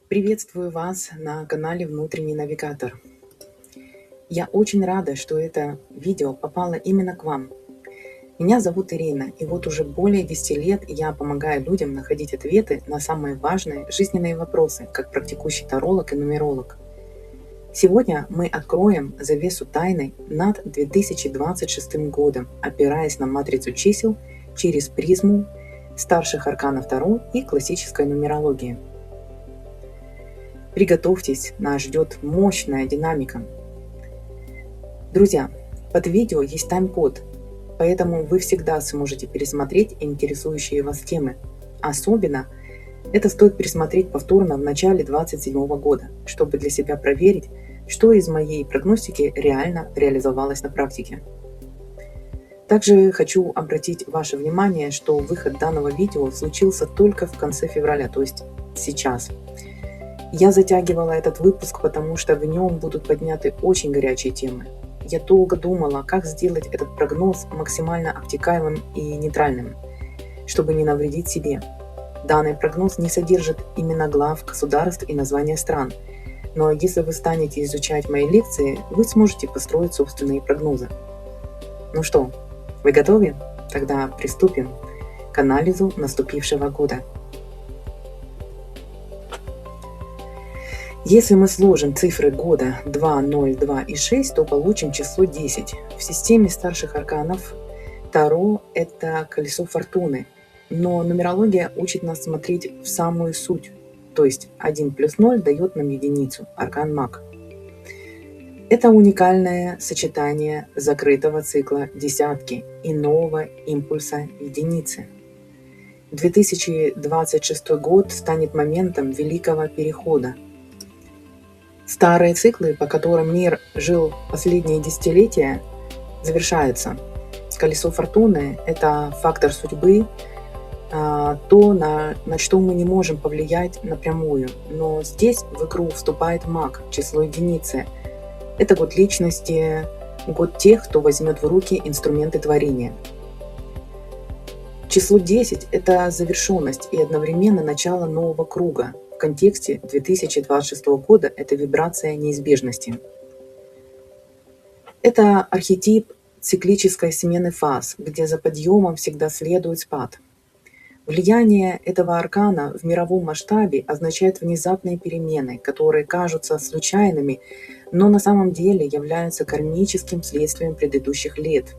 Приветствую вас на канале Внутренний навигатор. Я очень рада, что это видео попало именно к вам. Меня зовут Ирина, и вот уже более 10 лет я помогаю людям находить ответы на самые важные жизненные вопросы, как практикующий таролог и нумеролог. Сегодня мы откроем завесу тайны над 2026 годом, опираясь на матрицу чисел через призму старших арканов Таро и классической нумерологии. Приготовьтесь, нас ждет мощная динамика. Друзья, под видео есть тайм-код, поэтому вы всегда сможете пересмотреть интересующие вас темы. Особенно это стоит пересмотреть повторно в начале 2027 года, чтобы для себя проверить, что из моей прогностики реально реализовалось на практике. Также хочу обратить ваше внимание, что выход данного видео случился только в конце февраля, то есть сейчас. Я затягивала этот выпуск, потому что в нем будут подняты очень горячие темы. Я долго думала, как сделать этот прогноз максимально обтекаемым и нейтральным, чтобы не навредить себе. Данный прогноз не содержит имена глав государств и названия стран, но если вы станете изучать мои лекции, вы сможете построить собственные прогнозы. Ну что, вы готовы? Тогда приступим к анализу наступившего года. Если мы сложим цифры года 2, 0, 2 и 6, то получим число 10. В системе старших арканов Таро – это колесо фортуны, но нумерология учит нас смотреть в самую суть, то есть 1 плюс 0 дает нам единицу, аркан Маг. Это уникальное сочетание закрытого цикла десятки и нового импульса единицы. 2026 год станет моментом великого перехода. Старые циклы, по которым мир жил последние десятилетия, завершаются. Колесо фортуны – это фактор судьбы, то, на что мы не можем повлиять напрямую. Но здесь в игру вступает маг, число единицы. Это год личности, год тех, кто возьмет в руки инструменты творения. Число 10 – это завершенность и одновременно начало нового круга. В контексте 2026 года это вибрация неизбежности. Это архетип циклической смены фаз, где за подъемом всегда следует спад. Влияние этого аркана в мировом масштабе означает внезапные перемены, которые кажутся случайными, но на самом деле являются кармическим следствием предыдущих лет.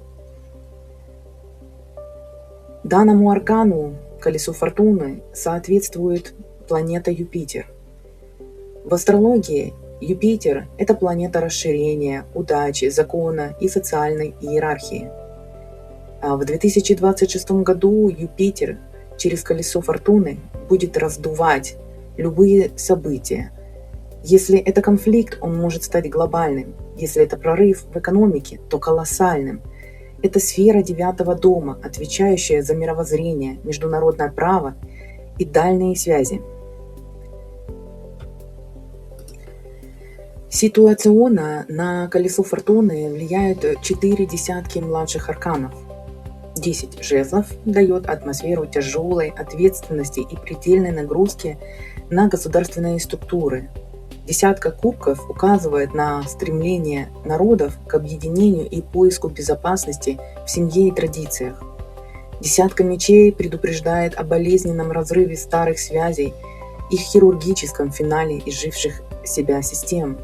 Данному аркану, колесу фортуны, соответствует планета Юпитер. В астрологии Юпитер – это планета расширения, удачи, закона и социальной иерархии. А в 2026 году Юпитер через колесо фортуны будет раздувать любые события. Если это конфликт, он может стать глобальным. Если это прорыв в экономике, то колоссальным. Это сфера 9-го дома, отвечающая за мировоззрение, международное право и дальние связи. Ситуационно на колесо фортуны влияют 4 десятки младших арканов. 10 жезлов дает атмосферу тяжелой ответственности и предельной нагрузки на государственные структуры. Десятка кубков указывает на стремление народов к объединению и поиску безопасности в семье и традициях. Десятка мечей предупреждает о болезненном разрыве старых связей и хирургическом финале изживших себя систем.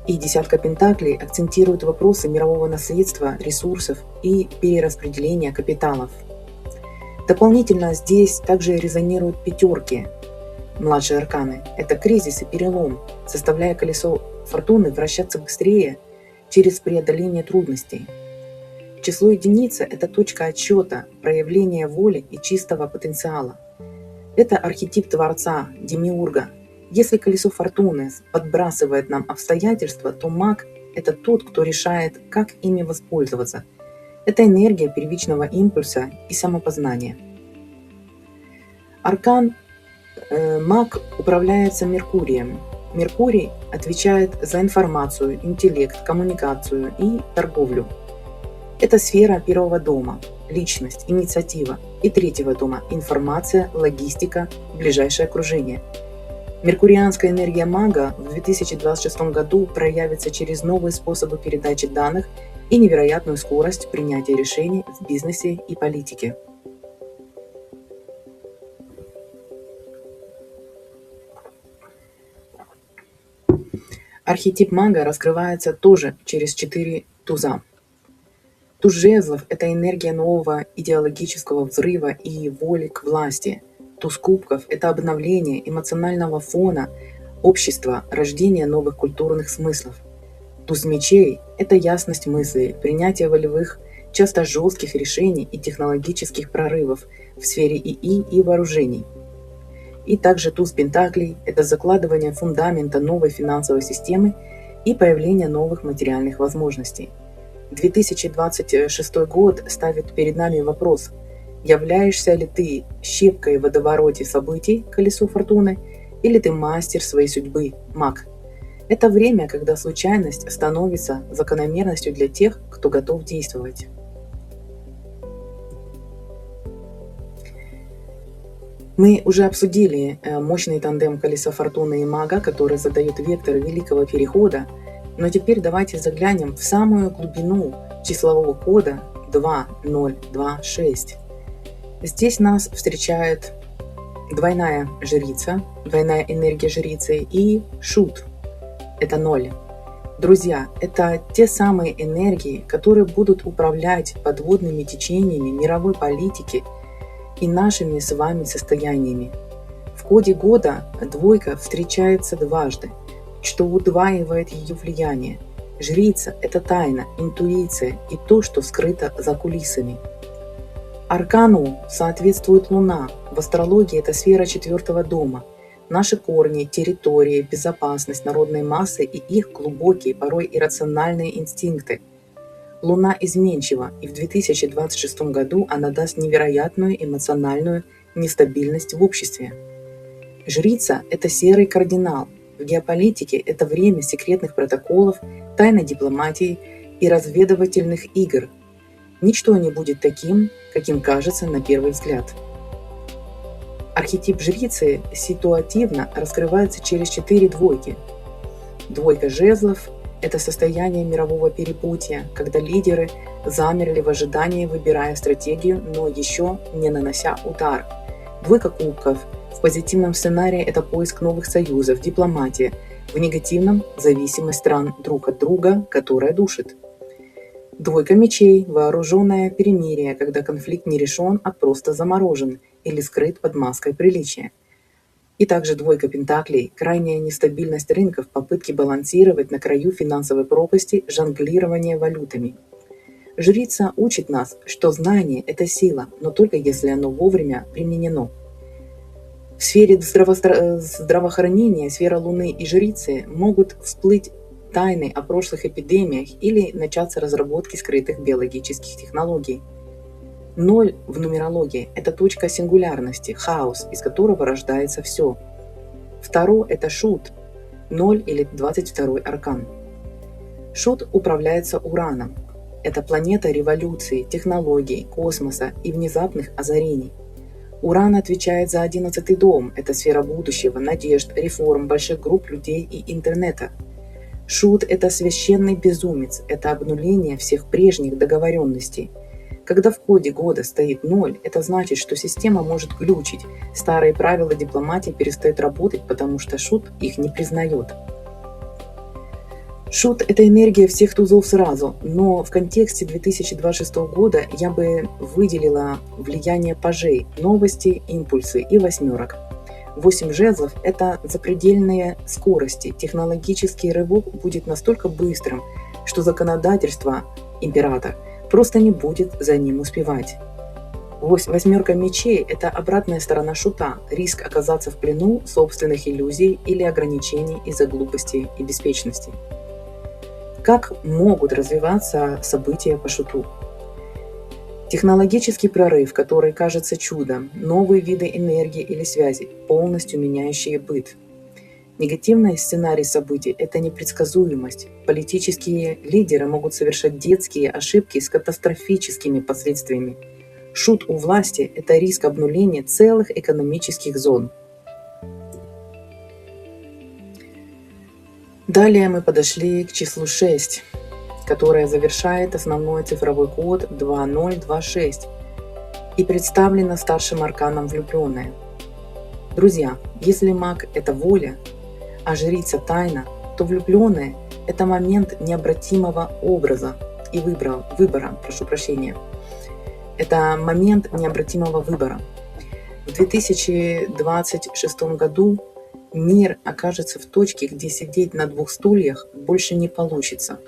И десятка пентаклей акцентирует вопросы мирового наследства, ресурсов и перераспределения капиталов. Дополнительно здесь также резонируют пятерки, младшие арканы. Это кризис и перелом, заставляя колесо фортуны вращаться быстрее через преодоление трудностей. Число единицы – это точка отсчета, проявление воли и чистого потенциала. Это архетип Творца, Демиурга. Если колесо фортуны подбрасывает нам обстоятельства, то маг – это тот, кто решает, как ими воспользоваться. Это энергия первичного импульса и самопознания. Аркан маг управляется Меркурием. Меркурий отвечает за информацию, интеллект, коммуникацию и торговлю. Это сфера 1-го дома, личность, инициатива, и 3-го дома, информация, логистика, ближайшее окружение. Меркурианская энергия мага в 2026 году проявится через новые способы передачи данных и невероятную скорость принятия решений в бизнесе и политике. Архетип мага раскрывается тоже через 4 туза. Туз жезлов – это энергия нового идеологического взрыва и воли к власти. Туз кубков – это обновление эмоционального фона общества, рождение новых культурных смыслов. Туз мечей – это ясность мыслей, принятие волевых, часто жестких решений и технологических прорывов в сфере ИИ и вооружений. И также туз пентаклей – это закладывание фундамента новой финансовой системы и появление новых материальных возможностей. 2026 год ставит перед нами вопрос: являешься ли ты щепкой в водовороте событий, колесо фортуны, или ты мастер своей судьбы, маг? Это время, когда случайность становится закономерностью для тех, кто готов действовать. Мы уже обсудили мощный тандем колеса фортуны и мага, который задает вектор великого перехода, но теперь давайте заглянем в самую глубину числового кода 2026. Здесь нас встречает двойная жрица, двойная энергия жрицы и шут. Это 0. Друзья, это те самые энергии, которые будут управлять подводными течениями мировой политики и нашими с вами состояниями. В коде года двойка встречается дважды, что удваивает ее влияние. Жрица – это тайна, интуиция и то, что скрыто за кулисами. Аркану соответствует Луна. В астрологии это сфера 4-го дома. Наши корни, территории, безопасность народной массы и их глубокие, порой иррациональные инстинкты. Луна изменчива, и в 2026 году она даст невероятную эмоциональную нестабильность в обществе. Жрица – это серый кардинал. В геополитике это время секретных протоколов, тайной дипломатии и разведывательных игр. Ничто не будет таким, каким кажется на первый взгляд. Архетип жрицы ситуативно раскрывается через 4 двойки. Двойка жезлов – это состояние мирового перепутья, когда лидеры замерли в ожидании, выбирая стратегию, но еще не нанося удар. Двойка кубков – в позитивном сценарии это поиск новых союзов, дипломатия, в негативном – зависимость стран друг от друга, которая душит. Двойка мечей – вооруженное перемирие, когда конфликт не решен, а просто заморожен или скрыт под маской приличия. И также двойка пентаклей – крайняя нестабильность рынков, попытки балансировать на краю финансовой пропасти, жонглирование валютами. Жрица учит нас, что знание – это сила, но только если оно вовремя применено. В сфере здравоохранения сфера Луны и жрицы могут всплыть тайны о прошлых эпидемиях или начаться разработки скрытых биологических технологий. 0 в нумерологии – это точка сингулярности, хаос, из которого рождается все. Второе – это шут, 0 или 22-й аркан. Шут управляется Ураном. Это планета революции, технологий, космоса и внезапных озарений. Уран отвечает за 11-й дом – это сфера будущего, надежд, реформ, больших групп людей и интернета. Шут – это священный безумец, это обнуление всех прежних договоренностей. Когда в коде года стоит 0, это значит, что система может глючить, старые правила дипломатии перестают работать, потому что шут их не признает. Шут – это энергия всех тузов сразу, но в контексте 2026 года я бы выделила влияние пажей, новости, импульсы и восьмерок. 8 жезлов – это запредельные скорости, технологический рывок будет настолько быстрым, что законодательство, император, просто не будет за ним успевать. Восьмерка мечей – это обратная сторона шута, риск оказаться в плену собственных иллюзий или ограничений из-за глупости и беспечности. Как могут развиваться события по шуту? Технологический прорыв, который кажется чудом, новые виды энергии или связи, полностью меняющие быт. Негативный сценарий событий – это непредсказуемость. Политические лидеры могут совершать детские ошибки с катастрофическими последствиями. Шут у власти – это риск обнуления целых экономических зон. Далее мы подошли к числу 6, которое завершает основной цифровой код 2026 и представлено старшим арканом влюбленная. Друзья, если маг – это воля, а жрица – тайна, то влюбленная – это момент необратимого образа и выбора. Это момент необратимого выбора. В 2026 году мир окажется в точке, где сидеть на двух стульях больше не получится.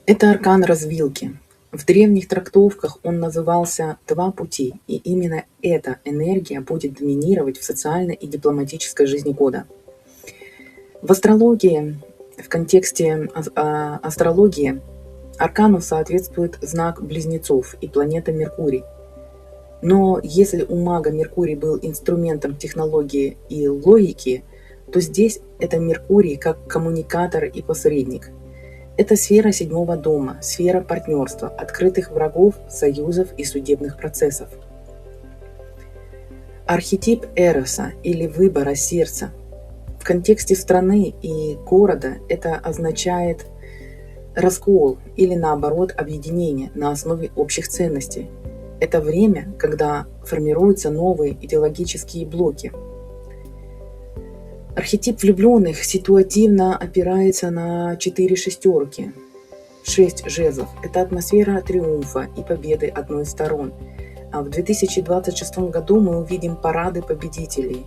Это аркан развилки. В древних трактовках он назывался «Два пути», и именно эта энергия будет доминировать в социальной и дипломатической жизни года. В астрологии, в контексте астрологии, аркану соответствует знак Близнецов и планета Меркурий. Но если у мага Меркурий был инструментом технологии и логики, то здесь это Меркурий как коммуникатор и посредник. Это сфера 7-го дома, сфера партнерства, открытых врагов, союзов и судебных процессов. Архетип Эроса или выбора сердца. В контексте страны и города это означает раскол или наоборот объединение на основе общих ценностей. Это время, когда формируются новые идеологические блоки. Архетип влюбленных ситуативно опирается на 4 шестерки. 6 жезлов – это атмосфера триумфа и победы одной из сторон. А в 2026 году мы увидим парады победителей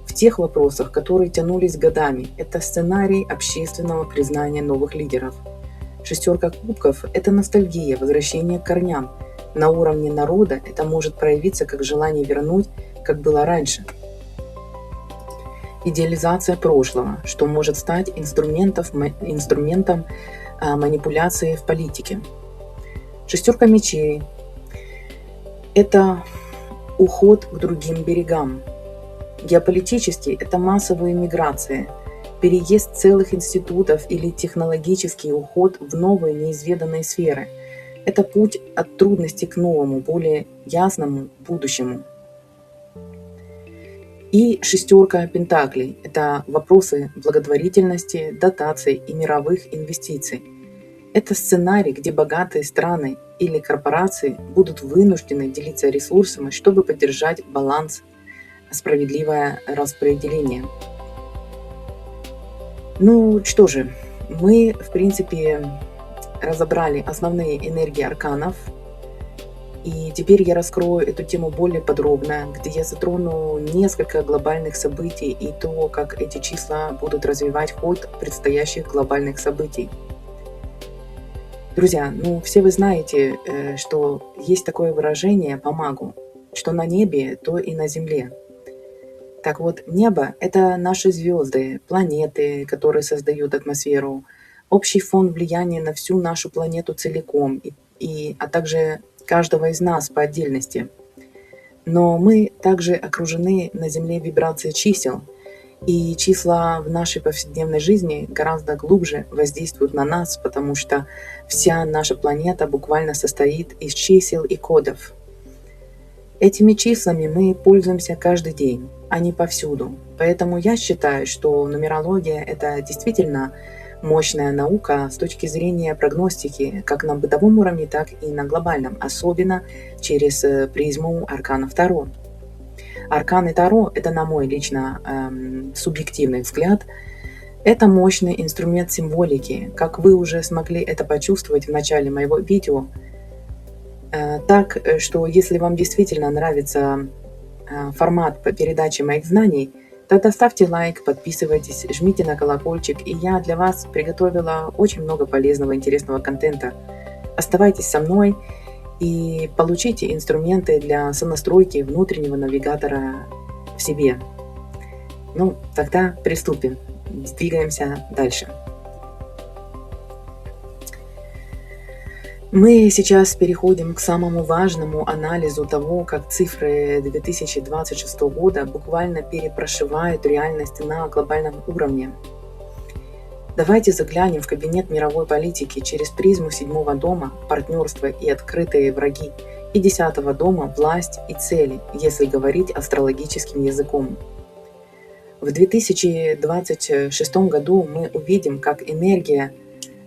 в тех вопросах, которые тянулись годами. Это сценарий общественного признания новых лидеров. Шестерка кубков – это ностальгия, возвращение к корням. На уровне народа это может проявиться как желание вернуть, как было раньше. Идеализация прошлого, что может стать инструментом манипуляции в политике. Шестерка мечей – это уход к другим берегам. Геополитически это массовые миграции, переезд целых институтов или технологический уход в новые неизведанные сферы. Это путь от трудностей к новому, более ясному будущему. И шестерка пентаклей – это вопросы благотворительности, дотаций и мировых инвестиций. Это сценарий, где богатые страны или корпорации будут вынуждены делиться ресурсами, чтобы поддержать баланс, справедливое распределение. Ну что же, мы в принципе разобрали основные энергии арканов. И теперь я раскрою эту тему более подробно, где я затрону несколько глобальных событий и то, как эти числа будут развивать ход предстоящих глобальных событий. Друзья, все вы знаете, что есть такое выражение по магу, что на небе, то и на земле. Так вот, небо – это наши звезды, планеты, которые создают атмосферу, общий фон влияния на всю нашу планету целиком, а также каждого из нас по отдельности. Но мы также окружены на Земле вибрацией чисел, и числа в нашей повседневной жизни гораздо глубже воздействуют на нас, потому что вся наша планета буквально состоит из чисел и кодов. Этими числами мы пользуемся каждый день, а не повсюду. Поэтому я считаю, что нумерология – это действительно мощная наука с точки зрения прогностики как на бытовом уровне, так и на глобальном, особенно через призму арканов Таро. Арканы Таро – это, на мой лично субъективный взгляд, это мощный инструмент символики, как вы уже смогли это почувствовать в начале моего видео. Так что если вам действительно нравится формат по передаче моих знаний, тогда ставьте лайк, подписывайтесь, жмите на колокольчик, и я для вас приготовила очень много полезного, интересного контента. Оставайтесь со мной и получите инструменты для сонастройки внутреннего навигатора в себе. Тогда приступим, двигаемся дальше. Мы сейчас переходим к самому важному анализу того, как цифры 2026 года буквально перепрошивают реальность на глобальном уровне. Давайте заглянем в кабинет мировой политики через призму 7-го дома «Партнерство и открытые враги» и 10-го дома «Власть и цели», если говорить астрологическим языком. В 2026 году мы увидим, как энергия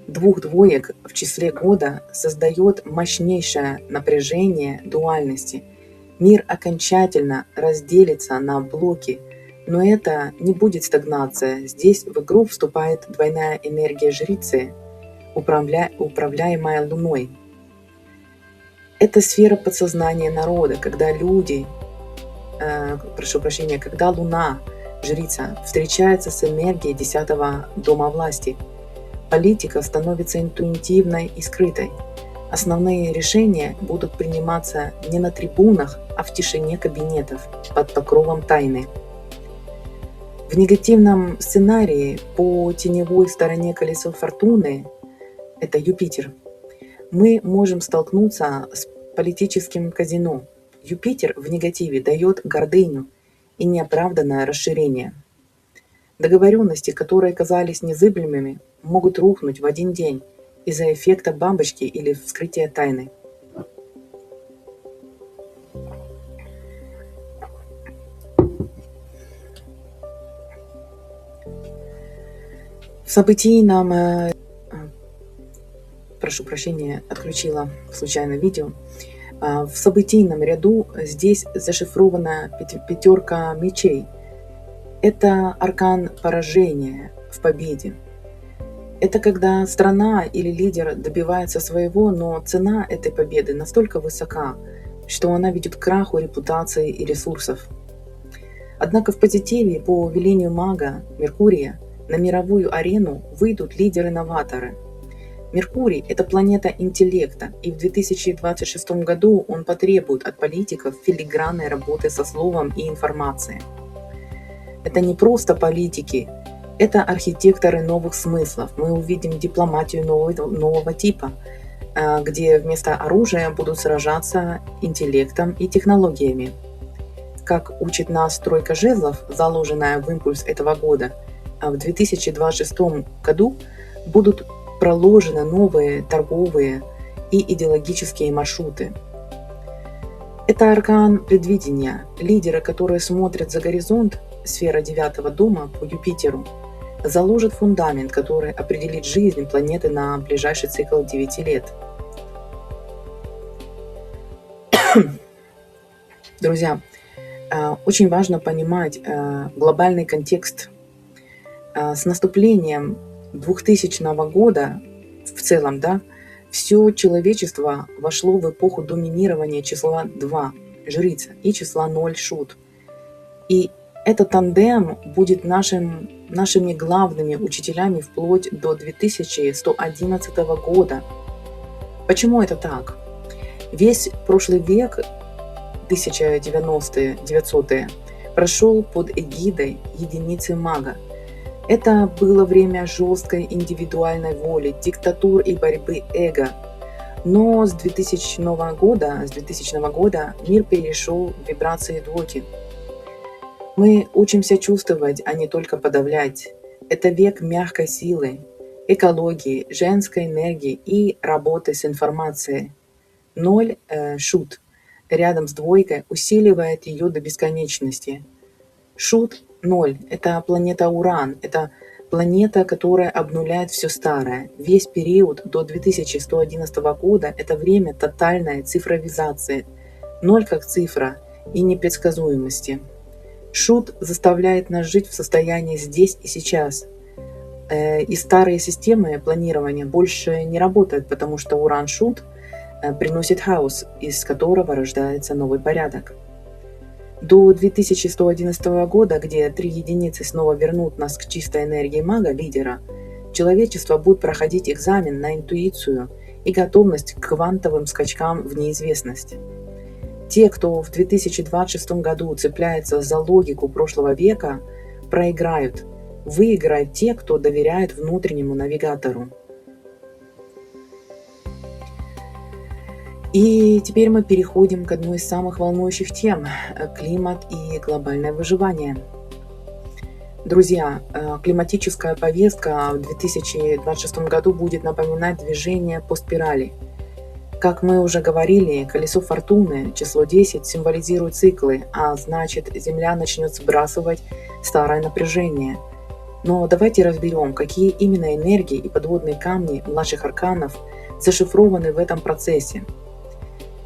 двух двоек в числе года создает мощнейшее напряжение дуальности. Мир окончательно разделится на блоки, но это не будет стагнация. Здесь в игру вступает двойная энергия жрицы, управляемая Луной. Это сфера подсознания народа, когда когда Луна, жрица, встречается с энергией 10-го дома власти. Политика становится интуитивной и скрытой. Основные решения будут приниматься не на трибунах, а в тишине кабинетов, под покровом тайны. В негативном сценарии по теневой стороне колеса фортуны, это Юпитер, мы можем столкнуться с политическим казино. Юпитер в негативе дает гордыню и неоправданное расширение. Договоренности, которые казались незыблемыми, могут рухнуть в один день из-за эффекта бабочки или вскрытия тайны. В событийном... Прошу прощения, отключила случайно видео. В событийном ряду здесь зашифрована пятерка мечей. Это аркан поражения в победе. Это когда страна или лидер добивается своего, но цена этой победы настолько высока, что она ведет к краху репутации и ресурсов. Однако в позитиве по велению мага Меркурия на мировую арену выйдут лидеры-новаторы. Меркурий – это планета интеллекта, и в 2026 году он потребует от политиков филигранной работы со словом и информацией. Это не просто политики, это архитекторы новых смыслов. Мы увидим дипломатию нового типа, где вместо оружия будут сражаться интеллектом и технологиями. Как учит нас тройка жезлов, заложенная в импульс этого года, в 2026 году будут проложены новые торговые и идеологические маршруты. Это аркан предвидения. Лидеры, которые смотрят за горизонт, сфера 9-го дома по Юпитеру, заложат фундамент, который определит жизнь планеты на ближайший цикл 9 лет. Друзья, очень важно понимать глобальный контекст. С наступлением 2000 года в целом, все человечество вошло в эпоху доминирования числа 2, жрица, и числа 0, шут. И этот тандем будет нашими главными учителями вплоть до 2111 года. Почему это так? Весь прошлый век, 1090-е, 900-е, прошел под эгидой единицы мага. Это было время жесткой индивидуальной воли, диктатур и борьбы эго. Но с 2000 года мир перешел в вибрации двойки. Мы учимся чувствовать, а не только подавлять. Это век мягкой силы, экологии, женской энергии и работы с информацией. 0, шут, рядом с двойкой усиливает ее до бесконечности. Шут 0 – это планета Уран, это планета, которая обнуляет все старое. Весь период до 2111 года – это время тотальной цифровизации. 0 как цифра и непредсказуемости. Шут заставляет нас жить в состоянии здесь и сейчас. И старые системы планирования больше не работают, потому что Уран-Шут приносит хаос, из которого рождается новый порядок. До 2111 года, где 3 единицы снова вернут нас к чистой энергии мага-лидера, человечество будет проходить экзамен на интуицию и готовность к квантовым скачкам в неизвестность. Те, кто в 2026 году цепляется за логику прошлого века, проиграют. Выиграют те, кто доверяет внутреннему навигатору. И теперь мы переходим к одной из самых волнующих тем – климат и глобальное выживание. Друзья, климатическая повестка в 2026 году будет напоминать движение по спирали. Как мы уже говорили, колесо фортуны, число 10, символизирует циклы, а значит, Земля начнет сбрасывать старое напряжение. Но давайте разберем, какие именно энергии и подводные камни младших арканов зашифрованы в этом процессе.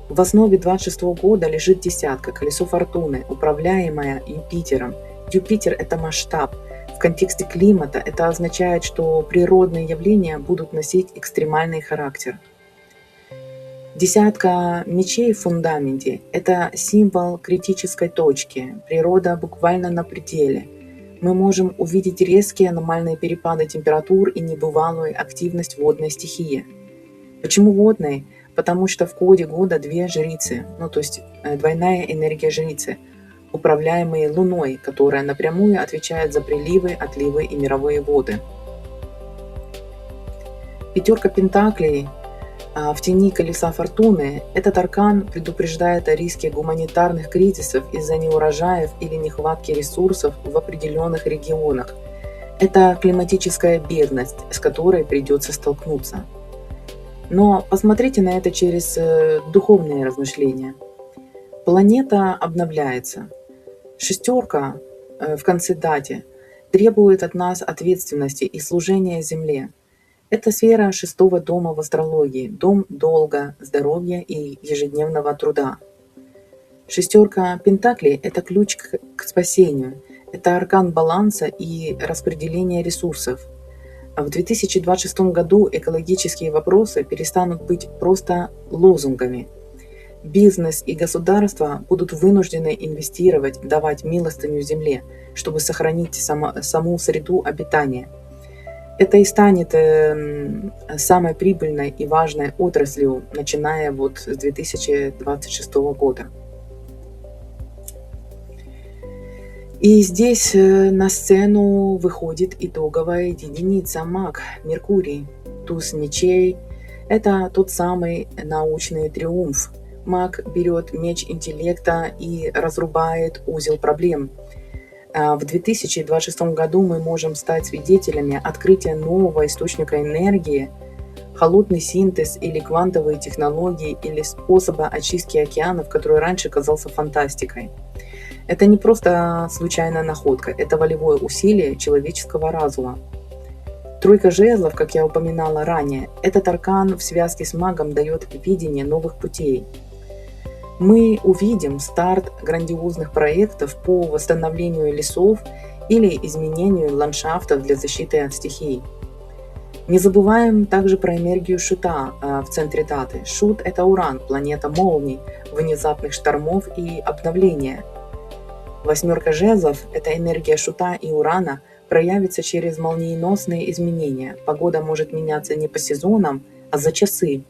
В основе 26 года лежит десятка, колесо фортуны, управляемое Юпитером. Юпитер – это масштаб. В контексте климата это означает, что природные явления будут носить экстремальный характер. Десятка мечей в фундаменте – это символ критической точки. Природа буквально на пределе. Мы можем увидеть резкие аномальные перепады температур и небывалую активность водной стихии. Почему водной? Потому что в коде года две жрицы, то есть двойная энергия жрицы, управляемые Луной, которая напрямую отвечает за приливы, отливы и мировые воды. Пятерка пентаклей в тени колеса фортуны. Этот аркан предупреждает о риске гуманитарных кризисов из-за неурожаев или нехватки ресурсов в определенных регионах. Это климатическая бедность, с которой придется столкнуться. Но посмотрите на это через духовные размышления. Планета обновляется. Шестерка в конце даты требует от нас ответственности и служения Земле. Это сфера шестого дома в астрологии, дом долга, здоровья и ежедневного труда. Шестерка пентаклей – это ключ к спасению, это аркан баланса и распределения ресурсов. В 2026 году экологические вопросы перестанут быть просто лозунгами. Бизнес и государство будут вынуждены инвестировать, давать милостыню земле, чтобы сохранить саму среду обитания. Это и станет самой прибыльной и важной отраслью, начиная с 2026 года. И здесь на сцену выходит итоговая единица маг Меркурий, туз мечей. Это тот самый научный триумф. Маг берет меч интеллекта и разрубает узел проблем. В 2026 году мы можем стать свидетелями открытия нового источника энергии, холодный синтез или квантовые технологии или способа очистки океанов, который раньше казался фантастикой. Это не просто случайная находка, это волевое усилие человеческого разума. Тройка жезлов, как я упоминала ранее, этот аркан в связке с магом дает видение новых путей. Мы увидим старт грандиозных проектов по восстановлению лесов или изменению ландшафтов для защиты от стихий. Не забываем также про энергию шута в центре даты. Шут – это Уран, планета молний, внезапных штормов и обновления. Восьмерка жезлов – это энергия шута и Урана, проявится через молниеносные изменения. Погода может меняться не по сезонам, а за часы.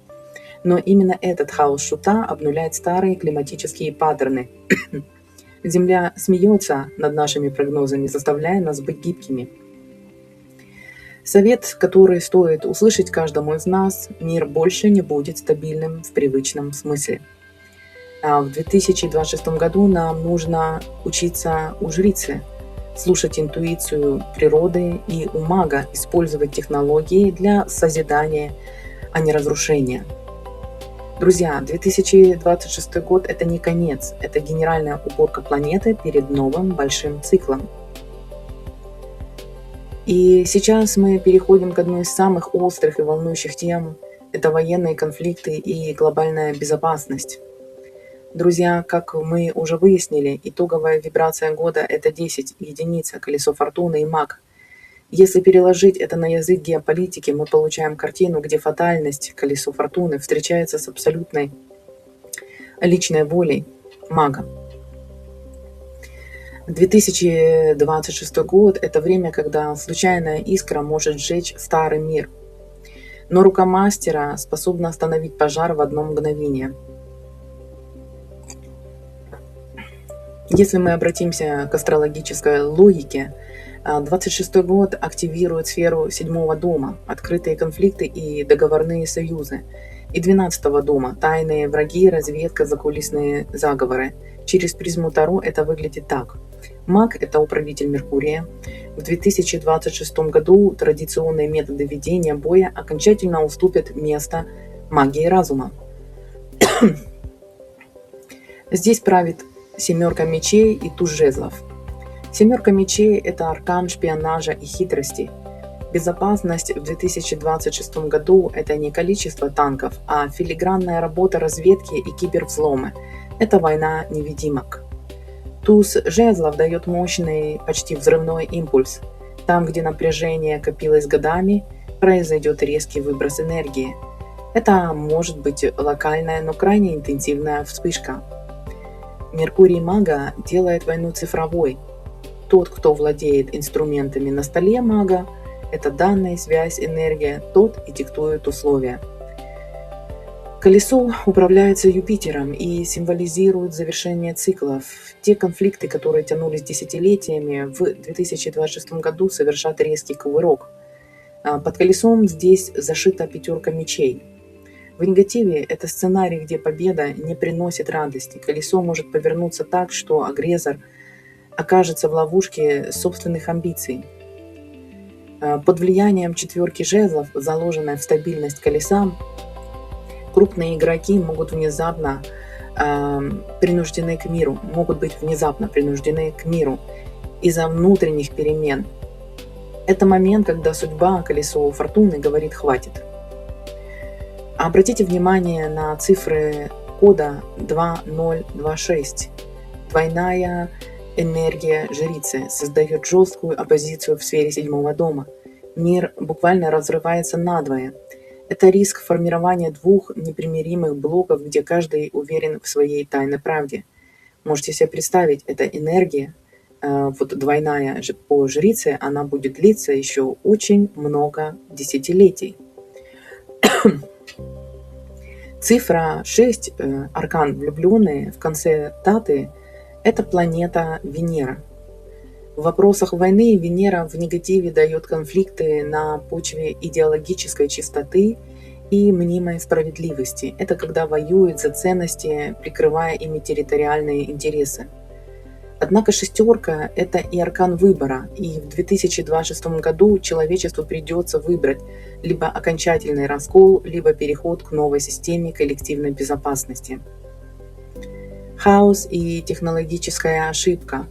Но именно этот хаос шута обнуляет старые климатические паттерны. Земля смеется над нашими прогнозами, заставляя нас быть гибкими. Совет, который стоит услышать каждому из нас: мир больше не будет стабильным в привычном смысле. В 2026 году нам нужно учиться у жрицы, слушать интуицию природы и у мага, использовать технологии для созидания, а не разрушения. Друзья, 2026 год – это не конец, это генеральная уборка планеты перед новым большим циклом. И сейчас мы переходим к одной из самых острых и волнующих тем – это военные конфликты и глобальная безопасность. Друзья, как мы уже выяснили, итоговая вибрация года – это 10 единица, колесо фортуны и маг. Если переложить это на язык геополитики, мы получаем картину, где фатальность, колесо фортуны, встречается с абсолютной личной волей мага. 2026 год – это время, когда случайная искра может сжечь старый мир. Но рука мастера способна остановить пожар в одно мгновение. Если мы обратимся к астрологической логике, 26 год активирует сферу 7 дома, открытые конфликты и договорные союзы, и 12 дома, тайные враги, разведка, закулисные заговоры. Через призму Таро это выглядит так. Маг – это управитель Меркурия. В 2026 году традиционные методы ведения боя окончательно уступят место магии разума. Здесь правит семерка мечей и туз жезлов. Семерка мечей – это аркан шпионажа и хитрости. Безопасность в 2026 году – это не количество танков, а филигранная работа разведки и кибервзломы. Это война невидимок. Туз жезлов дает мощный, почти взрывной импульс. Там, где напряжение копилось годами, произойдет резкий выброс энергии. Это может быть локальная, но крайне интенсивная вспышка. Меркурий мага делает войну цифровой. Тот, кто владеет инструментами на столе мага, это данные, связь, энергия, тот и диктует условия. Колесо управляется Юпитером и символизирует завершение циклов. Те конфликты, которые тянулись десятилетиями, в 2026 году совершат резкий кувырок. Под колесом здесь зашита пятерка мечей. В негативе это сценарий, где победа не приносит радости. Колесо может повернуться так, что агрессор окажется в ловушке собственных амбиций. Под влиянием четверки жезлов, заложенной в стабильность колеса, крупные игроки могут быть внезапно принуждены к миру из-за внутренних перемен. Это момент, когда судьба, колесо фортуны говорит «хватит». Обратите внимание на цифры кода 2026. Двойная энергия жрицы создает жесткую оппозицию в сфере седьмого дома. Мир буквально разрывается надвое. Это риск формирования двух непримиримых блоков, где каждый уверен в своей тайной правде. Можете себе представить, эта энергия, двойная по жрице, она будет длиться еще очень много десятилетий. Цифра 6, аркан влюбленные, в конце даты – это планета Венера. В вопросах войны Венера в негативе дает конфликты на почве идеологической чистоты и мнимой справедливости. Это когда воюют за ценности, прикрывая ими территориальные интересы. Однако шестерка – это и аркан выбора, и в 2026 году человечеству придется выбрать либо окончательный раскол, либо переход к новой системе коллективной безопасности. Хаос и технологическая ошибка.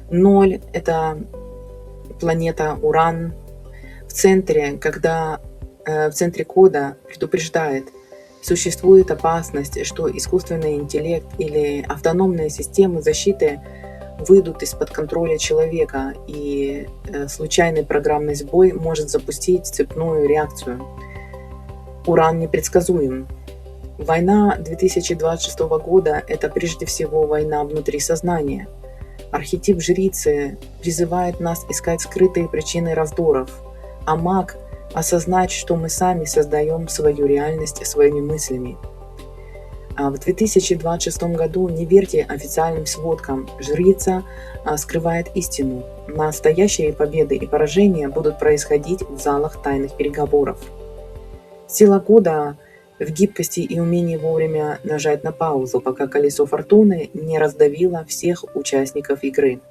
0 – это планета Уран. В центре кода предупреждает, существует опасность, что искусственный интеллект или автономные системы защиты выйдут из-под контроля человека, и случайный программный сбой может запустить цепную реакцию. Уран непредсказуем. Война 2026 года – это прежде всего война внутри сознания. Архетип жрицы призывает нас искать скрытые причины раздоров, а маг – осознать, что мы сами создаем свою реальность своими мыслями. В 2026 году не верьте официальным сводкам. Жрица скрывает истину. Настоящие победы и поражения будут происходить в залах тайных переговоров. Сила кода в гибкости и умении вовремя нажать на паузу, пока колесо фортуны не раздавило всех участников игры.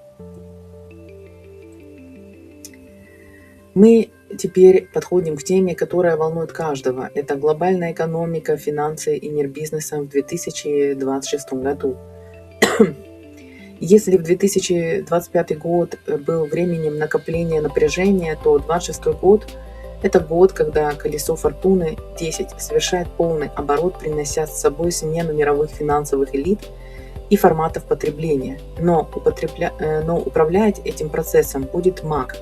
Мы теперь подходим к теме, которая волнует каждого. Это глобальная экономика, финансы и мир бизнеса в 2026 году. Если в 2025 год был временем накопления напряжения, то 2026 год – это год, когда колесо фортуны 10 совершает полный оборот, принося с собой смену мировых финансовых элит и форматов потребления. Но управлять этим процессом будет маг.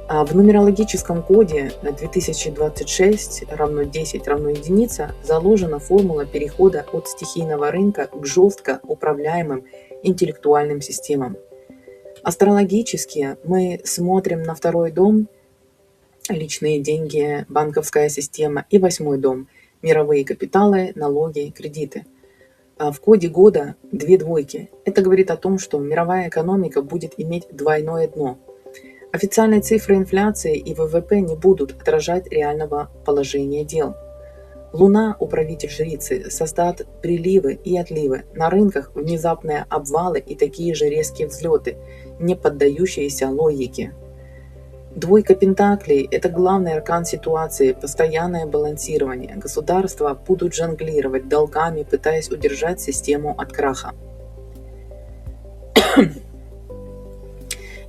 В нумерологическом коде 2026 равно 10 равно единица заложена формула перехода от стихийного рынка к жестко управляемым интеллектуальным системам. Астрологически мы смотрим на второй дом – личные деньги, банковская система, и 8-й дом – мировые капиталы, налоги, кредиты. В коде года 2 двойки. Это говорит о том, что мировая экономика будет иметь двойное дно. Официальные цифры инфляции и ВВП не будут отражать реального положения дел. Луна, управитель жрицы, создаст приливы и отливы. На рынках внезапные обвалы и такие же резкие взлеты, не поддающиеся логике. Двойка пентаклей – это главный аркан ситуации, постоянное балансирование. Государства будут жонглировать долгами, пытаясь удержать систему от краха.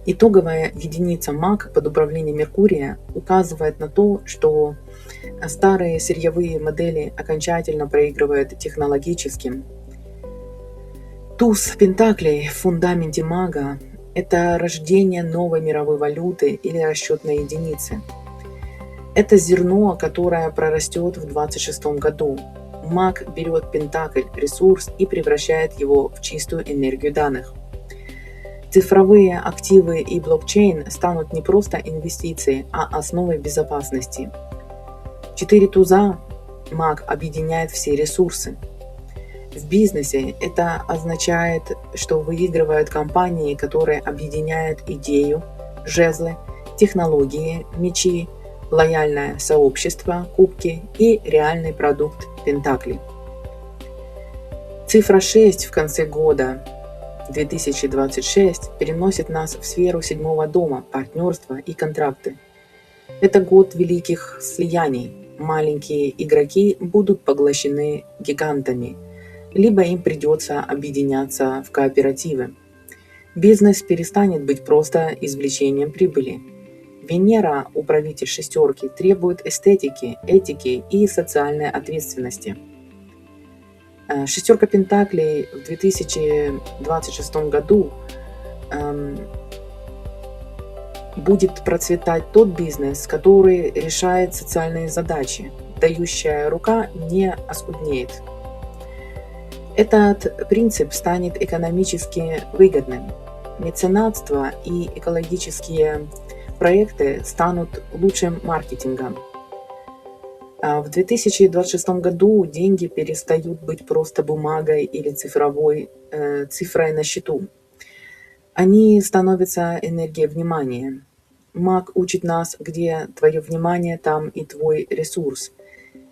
Итоговая единица МАГ под управлением Меркурия указывает на то, что старые сырьевые модели окончательно проигрывают технологическим. Туз пентаклей в фундаменте мага – это рождение новой мировой валюты или расчетной единицы. Это зерно, которое прорастет в 2026 году. Маг берет пентакль, ресурс, и превращает его в чистую энергию данных. Цифровые активы и блокчейн станут не просто инвестицией, а основой безопасности. 4 туза маг объединяет все ресурсы. В бизнесе это означает, что выигрывают компании, которые объединяют идею, жезлы, технологии, мечи, лояльное сообщество, кубки и реальный продукт пентаклей. Цифра 6 в конце года 2026 переносит нас в сферу 7-го дома, партнерства и контракты. Это год великих слияний. Маленькие игроки будут поглощены гигантами, либо им придется объединяться в кооперативы. Бизнес перестанет быть просто извлечением прибыли. Венера, управитель шестерки, требует эстетики, этики и социальной ответственности. Шестерка пентаклей в 2026 году будет процветать тот бизнес, который решает социальные задачи. Дающая рука не оскуднеет. Этот принцип станет экономически выгодным. Меценатство и экологические проекты станут лучшим маркетингом. В 2026 году деньги перестают быть просто бумагой или цифровой цифрой на счету. Они становятся энергией внимания. Маг учит нас, где твое внимание, там и твой ресурс.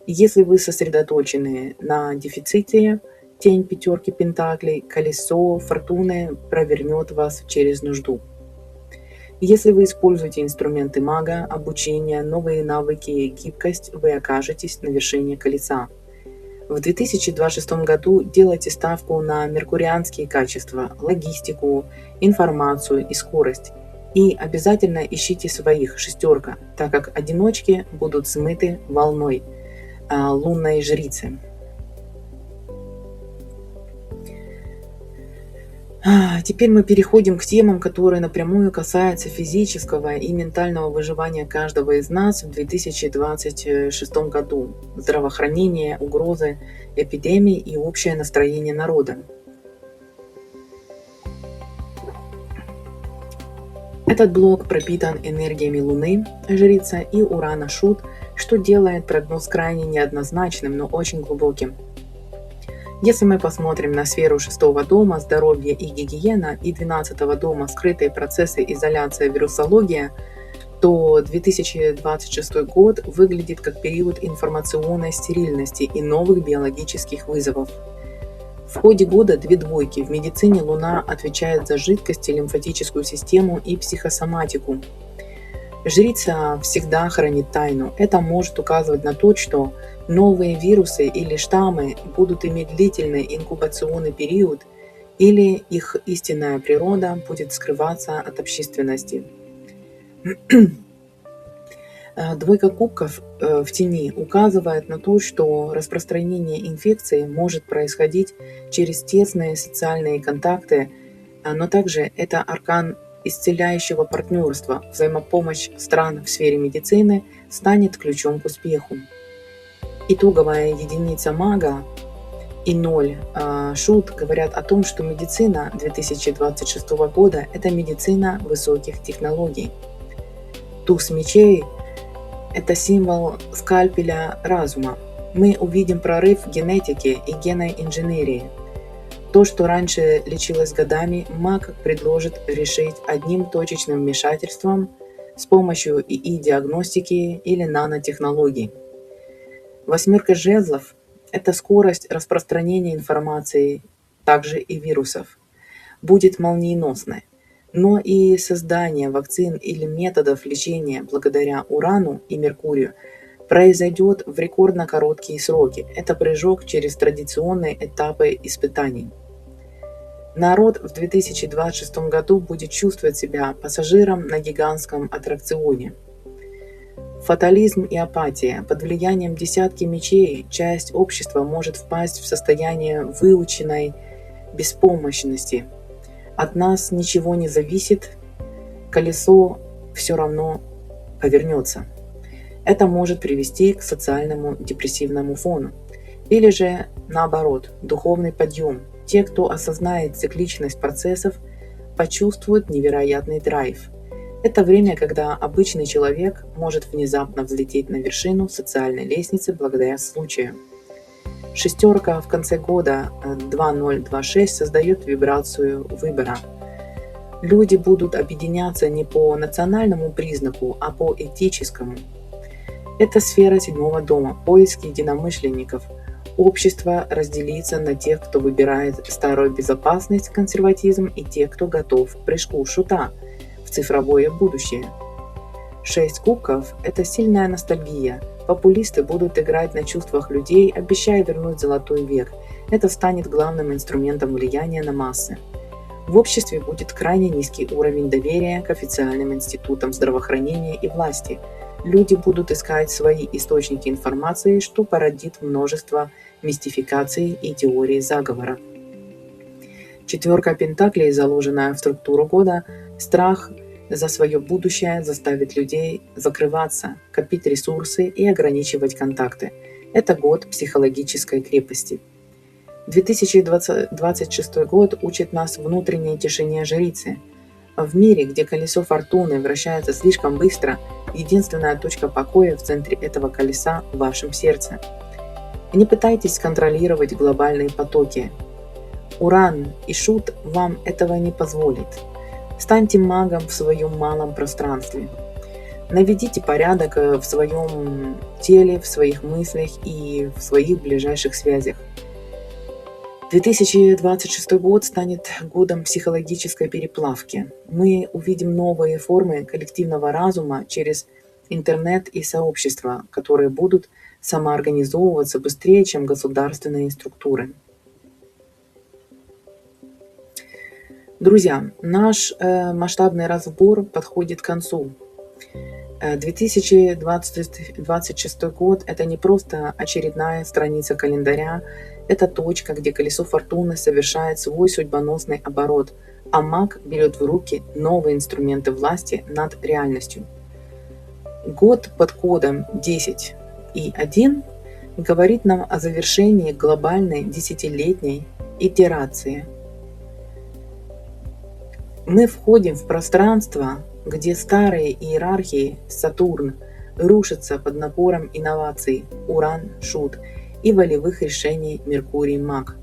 Если вы сосредоточены на дефиците, тень пятерки пентаклей, колесо фортуны провернет вас через нужду. Если вы используете инструменты мага, обучение, новые навыки и гибкость, вы окажетесь на вершине колеса. В 2026 году делайте ставку на меркурианские качества, логистику, информацию и скорость. И обязательно ищите своих шестерка, так как одиночки будут смыты волной лунной жрицы. Теперь мы переходим к темам, которые напрямую касаются физического и ментального выживания каждого из нас в 2026 году. Здравоохранение, угрозы, эпидемии и общее настроение народа. Этот блок пропитан энергиями Луны, жрица, и Урана, шут, что делает прогноз крайне неоднозначным, но очень глубоким. Если мы посмотрим на сферу 6-го дома, здоровье и гигиена, и 12-го дома, скрытые процессы, изоляция, вирусология, то 2026 год выглядит как период информационной стерильности и новых биологических вызовов. В ходе года 2 двойки. В медицине Луна отвечает за жидкости, лимфатическую систему и психосоматику. Жрица всегда хранит тайну. Это может указывать на то, что новые вирусы или штаммы будут иметь длительный инкубационный период, или их истинная природа будет скрываться от общественности. Двойка кубков в тени указывает на то, что распространение инфекции может происходить через тесные социальные контакты, но также это аркан исцеляющего партнерства. Взаимопомощь стран в сфере медицины станет ключом к успеху. Итоговая единица мага и 0 шут говорят о том, что медицина 2026 года – это медицина высоких технологий. Туз мечей – это символ скальпеля разума. Мы увидим прорыв в генетике и генной инженерии. То, что раньше лечилось годами, маг предложит решить одним точечным вмешательством с помощью ИИ-диагностики или нанотехнологий. 8 жезлов – это скорость распространения информации, также и вирусов, будет молниеносной. но и создание вакцин или методов лечения благодаря Урану и Меркурию произойдет в рекордно короткие сроки. Это прыжок через традиционные этапы испытаний. Народ в 2026 году будет чувствовать себя пассажиром на гигантском аттракционе. Фатализм и апатия. Под влиянием десятки мечей часть общества может впасть в состояние выученной беспомощности. От нас ничего не зависит, колесо все равно повернется. Это может привести к социальному депрессивному фону. Или же наоборот, духовный подъем. Те, кто осознает цикличность процессов, почувствуют невероятный драйв. Это время, когда обычный человек может внезапно взлететь на вершину социальной лестницы благодаря случаю. Шестерка в конце года 2026 создает вибрацию выбора. Люди будут объединяться не по национальному признаку, а по этическому. Это сфера седьмого дома, поиски единомышленников. Общество разделится на тех, кто выбирает старую безопасность, консерватизм, и тех, кто готов к прыжку шута в цифровое будущее. 6 кубков – это сильная ностальгия. Популисты будут играть на чувствах людей, обещая вернуть золотой век. Это станет главным инструментом влияния на массы. В обществе будет крайне низкий уровень доверия к официальным институтам здравоохранения и власти. Люди будут искать свои источники информации, что породит множество мистификаций и теорий заговора. Четверка пентаклей, заложенная в структуру года, страх за свое будущее заставит людей закрываться, копить ресурсы и ограничивать контакты. Это год психологической крепости. 2026 год учит нас внутренней тишине жрицы. В мире, где колесо фортуны вращается слишком быстро, единственная точка покоя в центре этого колеса в вашем сердце. Не пытайтесь контролировать глобальные потоки. Уран и Шут вам этого не позволит. Станьте магом в своем малом пространстве. Наведите порядок в своем теле, в своих мыслях и в своих ближайших связях. 2026 год станет годом психологической переплавки. Мы увидим новые формы коллективного разума через интернет и сообщества, которые будут самоорганизовываться быстрее, чем государственные структуры. Друзья, наш масштабный разбор подходит к концу. 2026 год – это не просто очередная страница календаря, это точка, где колесо фортуны совершает свой судьбоносный оборот, а маг берет в руки новые инструменты власти над реальностью. Год под кодом 10 и 1 говорит нам о завершении глобальной десятилетней итерации. Мы входим в пространство, где старые иерархии Сатурн рушатся под напором инноваций Уран, Шут и волевых решений Меркурий, Маг.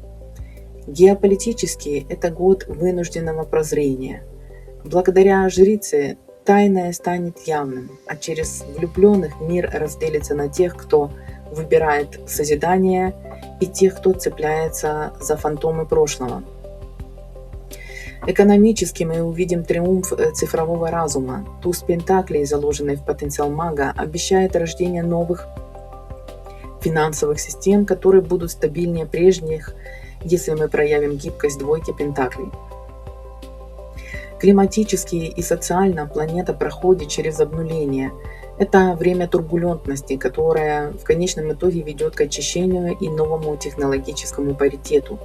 Геополитически это год вынужденного прозрения. Благодаря жрице тайное станет явным, а через влюбленных мир разделится на тех, кто выбирает созидание, и тех, кто цепляется за фантомы прошлого. Экономически мы увидим триумф цифрового разума. Туз пентаклей, заложенный в потенциал мага, обещает рождение новых финансовых систем, которые будут стабильнее прежних, если мы проявим гибкость двойки пентаклей. Климатически и социально планета проходит через обнуление. Это время турбулентности, которое в конечном итоге ведет к очищению и новому технологическому паритету.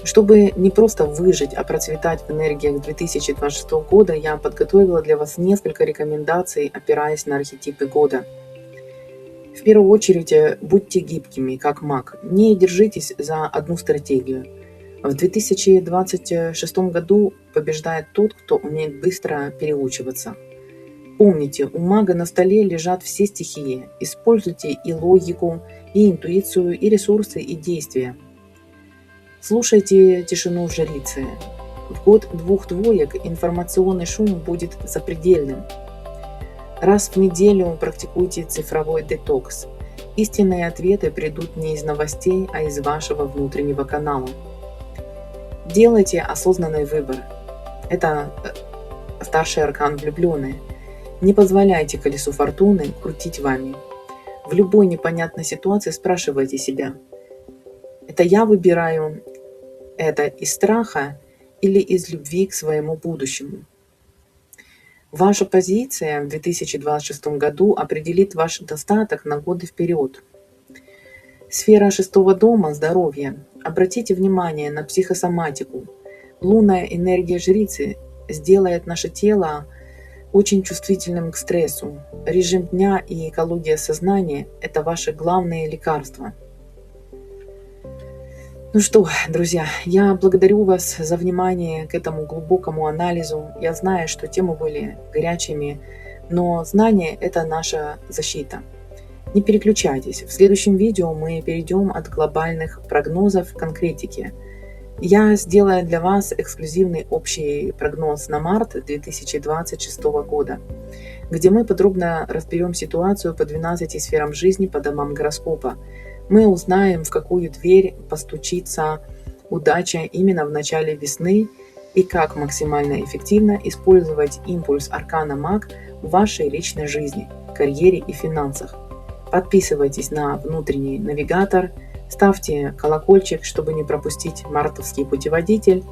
Чтобы не просто выжить, а процветать в энергиях 2026 года, я подготовила для вас несколько рекомендаций, опираясь на архетипы года. В первую очередь, будьте гибкими, как маг. Не держитесь за одну стратегию. В 2026 году побеждает тот, кто умеет быстро переучиваться. Помните, у мага на столе лежат все стихии. Используйте и логику, и интуицию, и ресурсы, и действия. Слушайте тишину жрицы. В год двух двоек информационный шум будет запредельным. Раз в неделю практикуйте цифровой детокс. Истинные ответы придут не из новостей, а из вашего внутреннего канала. Делайте осознанный выбор. Это старший аркан влюбленные. Не позволяйте колесу фортуны крутить вами. В любой непонятной ситуации спрашивайте себя: это я выбираю это из страха или из любви к своему будущему? Ваша позиция в 2026 году определит ваш достаток на годы вперед. Сфера 6-го дома – здоровье. Обратите внимание на психосоматику. Лунная энергия жрицы сделает наше тело очень чувствительным к стрессу. Режим дня и экология сознания – это ваши главные лекарства. Ну что, друзья, я благодарю вас за внимание к этому глубокому анализу. Я знаю, что темы были горячими, но знание – это наша защита. Не переключайтесь. В следующем видео мы перейдем от глобальных прогнозов к конкретике. Я сделаю для вас эксклюзивный общий прогноз на март 2026 года, где мы подробно разберем ситуацию по 12 сферам жизни по домам гороскопа. Мы узнаем, в какую дверь постучится удача именно в начале весны и как максимально эффективно использовать импульс аркана Маг в вашей личной жизни, карьере и финансах. Подписывайтесь на внутренний навигатор, ставьте колокольчик, чтобы не пропустить мартовский путеводитель.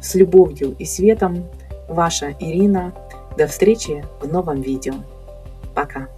С любовью и светом, ваша Ирина. До встречи в новом видео. Пока.